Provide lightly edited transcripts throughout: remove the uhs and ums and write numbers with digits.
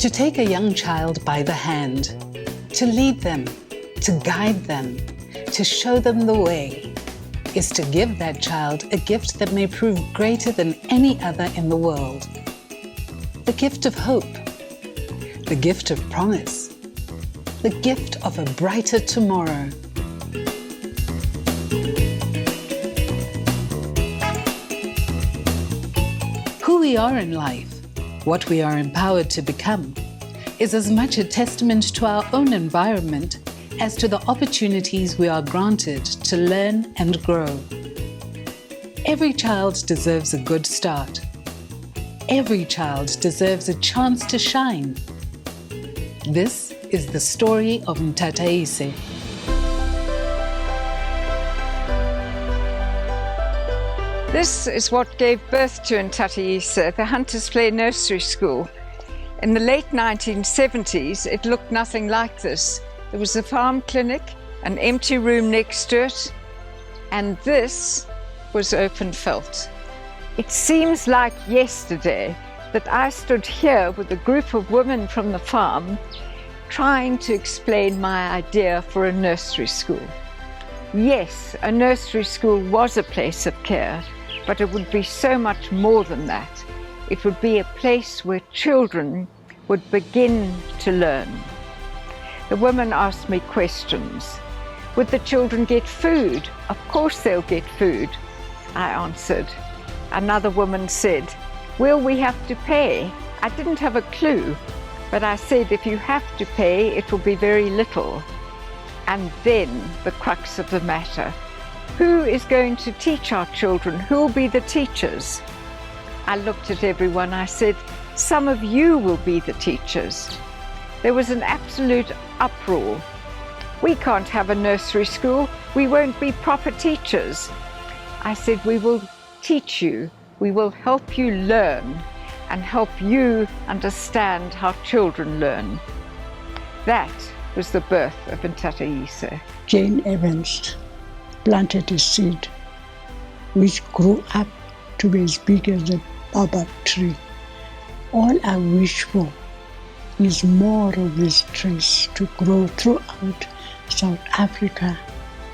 To take a young child by the hand, to lead them, to guide them, to show them the way, is to give that child a gift that may prove greater than any other in the world. The gift of hope, the gift of promise, the gift of a brighter tomorrow. Who we are in life, what we are empowered to become, is as much a testament to our own environment as to the opportunities we are granted to learn and grow. Every child deserves a good start. Every child deserves a chance to shine. This is the story of Ntataise. This is what gave birth to Ntataise, the Hunters Play Nursery School. In the late 1970s, it looked nothing like this. There was a farm clinic, an empty room next to it, and this was open felt. It seems like yesterday that I stood here with a group of women from the farm trying to explain my idea for a nursery school. Yes, a nursery school was a place of care, but it would be so much more than that. It would be a place where children would begin to learn. The women asked me questions. Would the children get food? Of course they'll get food, I answered. Another woman said, will we have to pay? I didn't have a clue, but I said, if you have to pay, it will be very little. And then the crux of the matter. Who is going to teach our children? Who will be the teachers? I looked at everyone, I said, some of you will be the teachers. There was an absolute uproar. We can't have a nursery school. We won't be proper teachers. I said, we will teach you. We will help you learn and help you understand how children learn. That was the birth of Ntataise. Jane Evans planted a seed which grew up to be as big as a baobab tree. All I wish for is more of these trees to grow throughout South Africa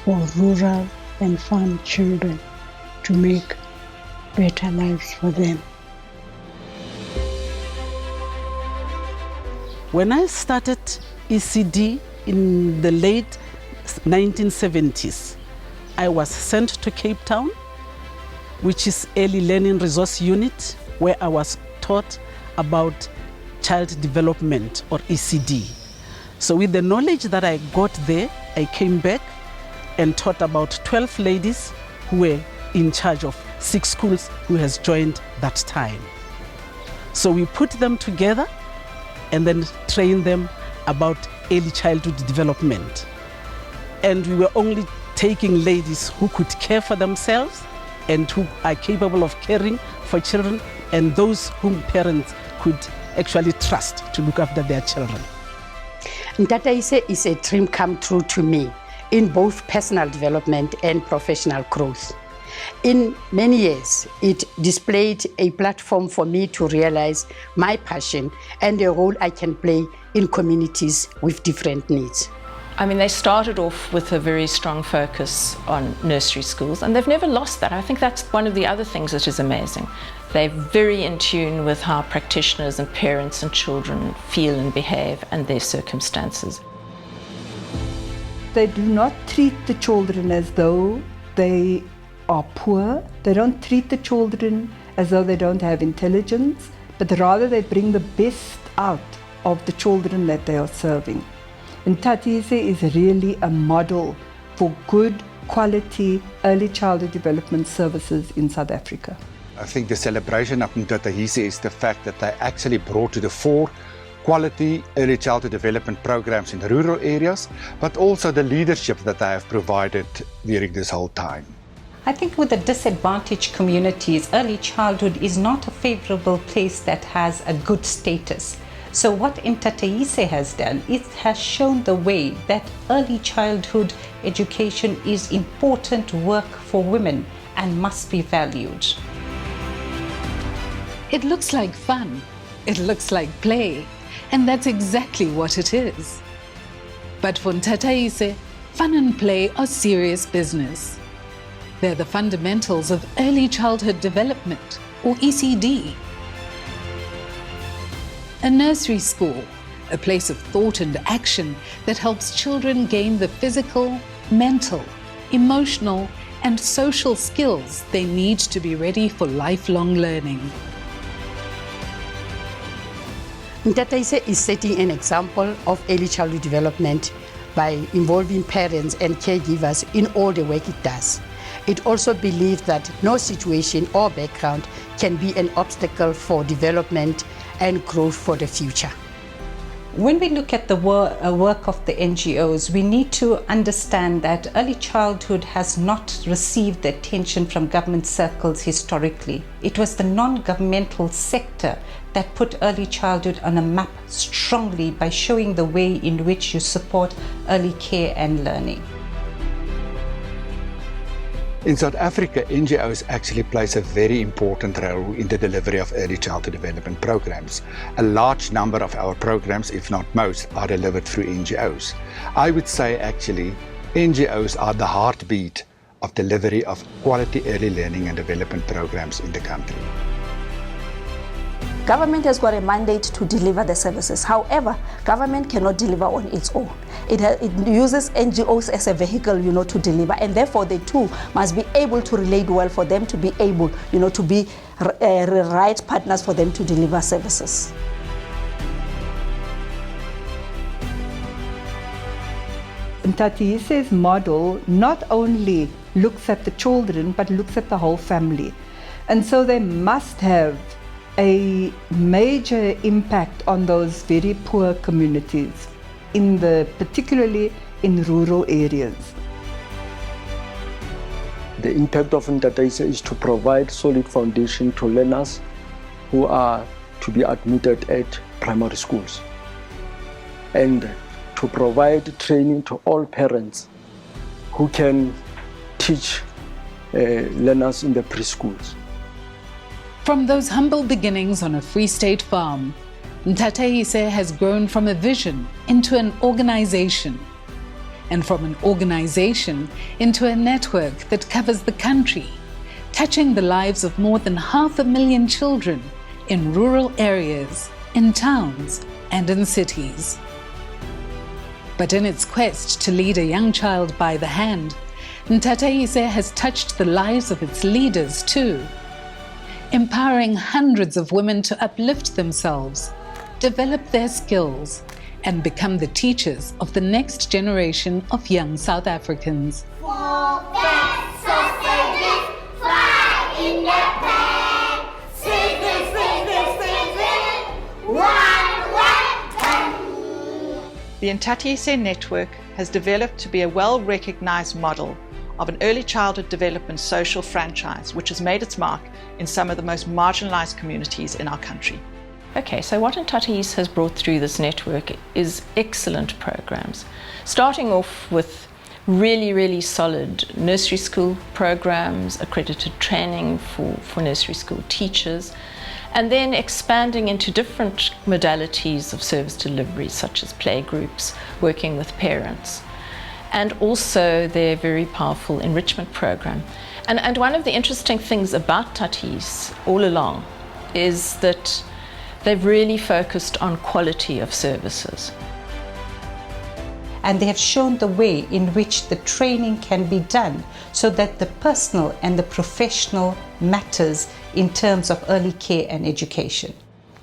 for rural and farm children to make better lives for them. When I started ECD in the late 1970s, I was sent to Cape Town, which is Early Learning Resource Unit, where I was taught about child development, or ECD. So with the knowledge that I got there, I came back and taught about 12 ladies who were in charge of 6 schools who has joined that time. So we put them together and then trained them about early childhood development. And we were only taking ladies who could care for themselves and who are capable of caring for children, and those whom parents could actually trust to look after their children. Ntataise is a dream come true to me in both personal development and professional growth. In many years, it displayed a platform for me to realize my passion and the role I can play in communities with different needs. I mean, they started off with a very strong focus on nursery schools, and they've never lost that. I think that's one of the other things that is amazing. They're very in tune with how practitioners and parents and children feel and behave and their circumstances. They do not treat the children as though they are poor. They don't treat the children as though they don't have intelligence, but rather they bring the best out of the children that they are serving. Ntataise is really a model for good quality early childhood development services in South Africa. I think the celebration of Ntataise is the fact that they actually brought to the fore quality early childhood development programs in rural areas, but also the leadership that they have provided during this whole time. I think with the disadvantaged communities, early childhood is not a favorable place that has a good status. So what Ntataise has done, it has shown the way that early childhood education is important work for women and must be valued. It looks like fun. It looks like play. And that's exactly what it is. But for Ntataise, fun and play are serious business. They're the fundamentals of early childhood development, or ECD. A nursery school, a place of thought and action that helps children gain the physical, mental, emotional, and social skills they need to be ready for lifelong learning. Ntataise is setting an example of early childhood development by involving parents and caregivers in all the work it does. It also believes that no situation or background can be an obstacle for development and growth for the future. When we look at the work of the NGOs, we need to understand that early childhood has not received the attention from government circles historically. It was the non-governmental sector that put early childhood on a map strongly by showing the way in which you support early care and learning. In South Africa, NGOs actually plays a very important role in the delivery of early childhood development programs. A large number of our programs, if not most, are delivered through NGOs. I would say actually, NGOs are the heartbeat of delivery of quality early learning and development programs in the country. Government has got a mandate to deliver the services. However, government cannot deliver on its own. It uses NGOs as a vehicle, to deliver, and therefore they too must be able to relate well for them to be able, to be right partners for them to deliver services. Ntatise's model not only looks at the children, but looks at the whole family. And so they must have a major impact on those very poor communities, particularly in rural areas. The impact of Ntataise is to provide solid foundation to learners who are to be admitted at primary schools, and to provide training to all parents who can teach learners in the preschools. From those humble beginnings on a Free State farm, Ntataise has grown from a vision into an organization, and from an organization into a network that covers the country, touching the lives of more than 500,000 children in rural areas, in towns, and in cities. But in its quest to lead a young child by the hand, Ntataise has touched the lives of its leaders too, empowering hundreds of women to uplift themselves, develop their skills, and become the teachers of the next generation of young South Africans. 4 packs sausages, 5 in the pan, 6, 1. The Ntataise network has developed to be a well-recognized model of an early childhood development social franchise which has made its mark in some of the most marginalized communities in our country. Okay, so what Ntataise has brought through this network is excellent programs, starting off with really solid nursery school programs, accredited training for nursery school teachers, and then expanding into different modalities of service delivery, such as playgroups, working with parents, and also their very powerful enrichment program. And one of the interesting things about Ntataise all along is that they've really focused on quality of services. And they have shown the way in which the training can be done so that the personal and the professional matters in terms of early care and education.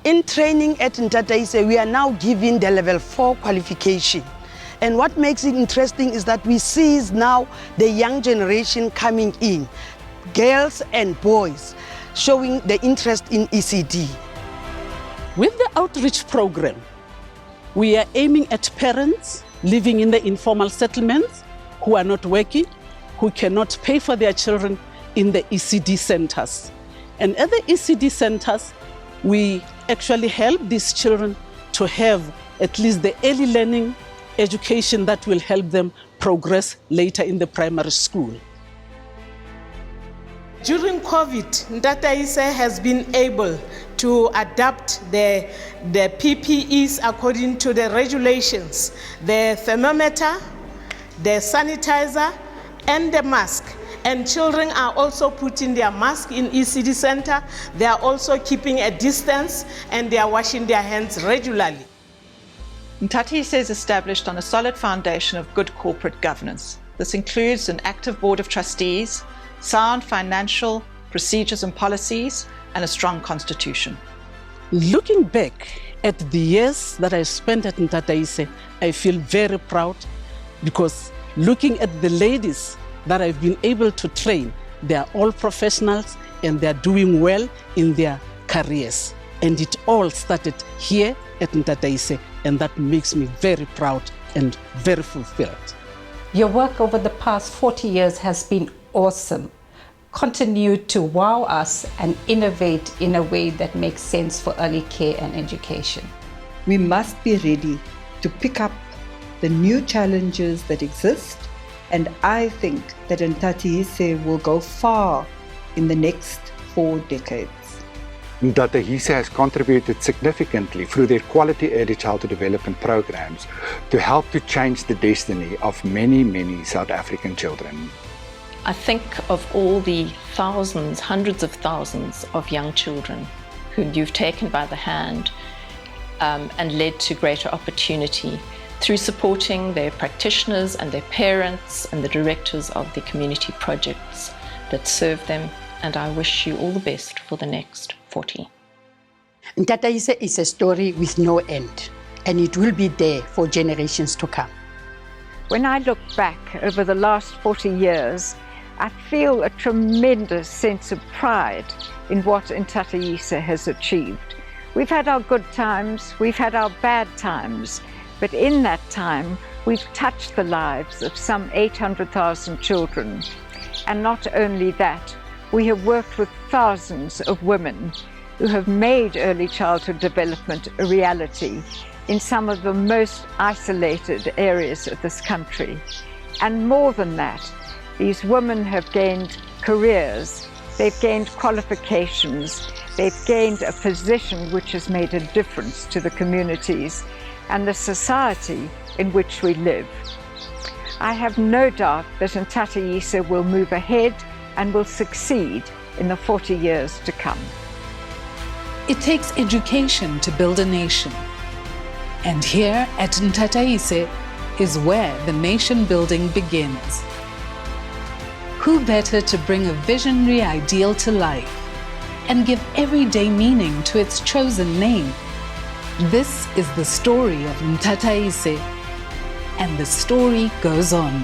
In training at Ntataise, we are now giving the level 4 qualification. And what makes it interesting is that we see now the young generation coming in, girls and boys, showing the interest in ECD. With the outreach program, we are aiming at parents living in the informal settlements who are not working, who cannot pay for their children in the ECD centers. And at the ECD centers, we actually help these children to have at least the early learning education that will help them progress later in the primary school. During COVID, Ntataise has been able to adapt the PPEs according to the regulations, the thermometer, the sanitizer, and the mask. And children are also putting their mask in ECD center. They are also keeping a distance and they are washing their hands regularly. Ntataise is established on a solid foundation of good corporate governance. This includes an active board of trustees, sound financial procedures and policies, and a strong constitution. Looking back at the years that I spent at Ntataise, I feel very proud because looking at the ladies that I've been able to train, they are all professionals and they are doing well in their careers. And it all started here at Ntataise, and that makes me very proud and very fulfilled. Your work over the past 40 years has been awesome. Continue to wow us and innovate in a way that makes sense for early care and education. We must be ready to pick up the new challenges that exist, and I think that Ntataise will go far in the next 4 decades. Ntataise has contributed significantly through their quality early childhood development programs to help to change the destiny of many, many South African children. I think of all the thousands, hundreds of thousands of young children whom you've taken by the hand and led to greater opportunity through supporting their practitioners and their parents and the directors of the community projects that serve them. And I wish you all the best for the next 40. Ntataise is a story with no end, and it will be there for generations to come. When I look back over the last 40 years, I feel a tremendous sense of pride in what Ntataise has achieved. We've had our good times, we've had our bad times, but in that time, we've touched the lives of some 800,000 children. And not only that, we have worked with thousands of women who have made early childhood development a reality in some of the most isolated areas of this country. And more than that, these women have gained careers, they've gained qualifications, they've gained a position which has made a difference to the communities and the society in which we live. I have no doubt that Ntataise will move ahead and will succeed in the 40 years to come. It takes education to build a nation. And here at Ntataise is where the nation building begins. Who better to bring a visionary ideal to life and give everyday meaning to its chosen name? This is the story of Ntataise, and the story goes on.